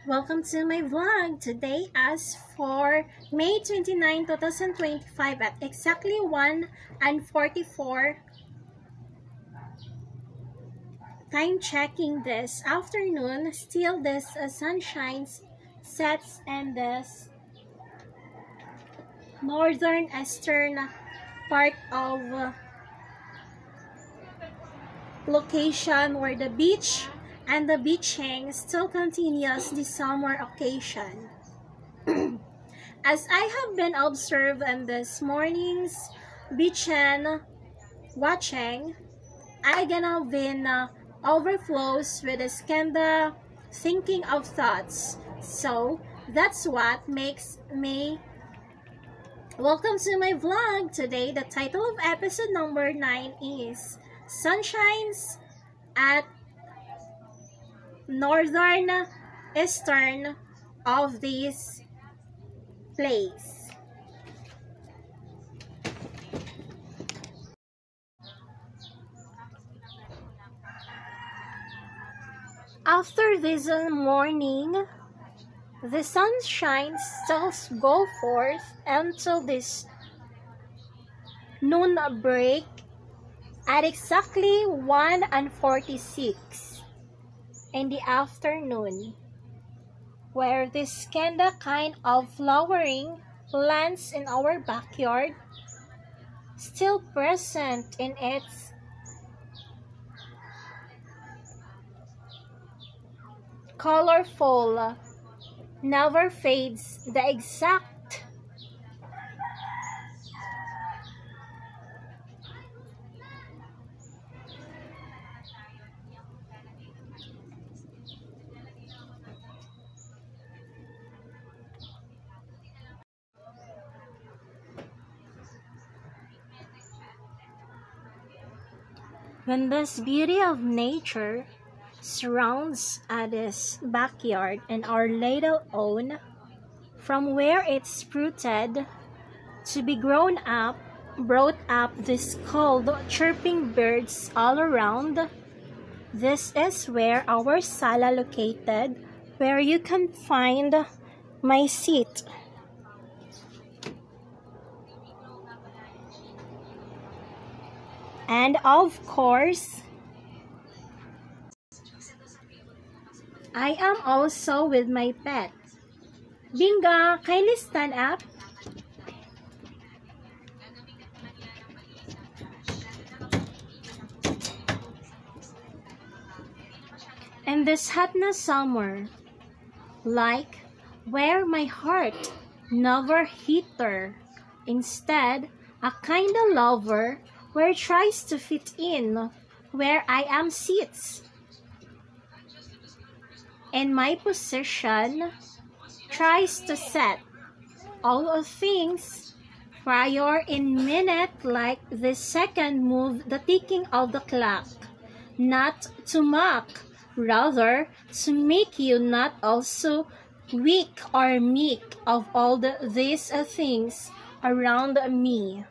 Welcome to my vlog. Today as for May 29, 2025 at exactly 1:44 time checking this afternoon. Still this sun shines, sets in this northern eastern part of location where the beach and the beaching still continues this summer occasion. As I have been observed in this morning's beaching watching, I gonna been overflows with a skanda thinking of thoughts. So that's what makes me welcome to my vlog. Today the title of episode number 9 is Sunshines at northern eastern of this place. After this morning, the sunshine still go forth until this noon break at exactly 1:46 in the afternoon, where this kind of flowering plants in our backyard still present in its colorful, never fades the exact when this beauty of nature surrounds this backyard and our little own, from where it's rooted to be grown up, brought up this cold chirping birds all around. This is where our sala located, where you can find my seat. And of course, I am also with my pet. Binga, kindly stand up. In this hotness summer, like where my heart never hit her, instead a kind of lover where tries to fit in where I am sits. In my position, tries to set all of things prior in minute like the second move the ticking of the clock, not to mock, rather to make you not also weak or meek of all these things around me.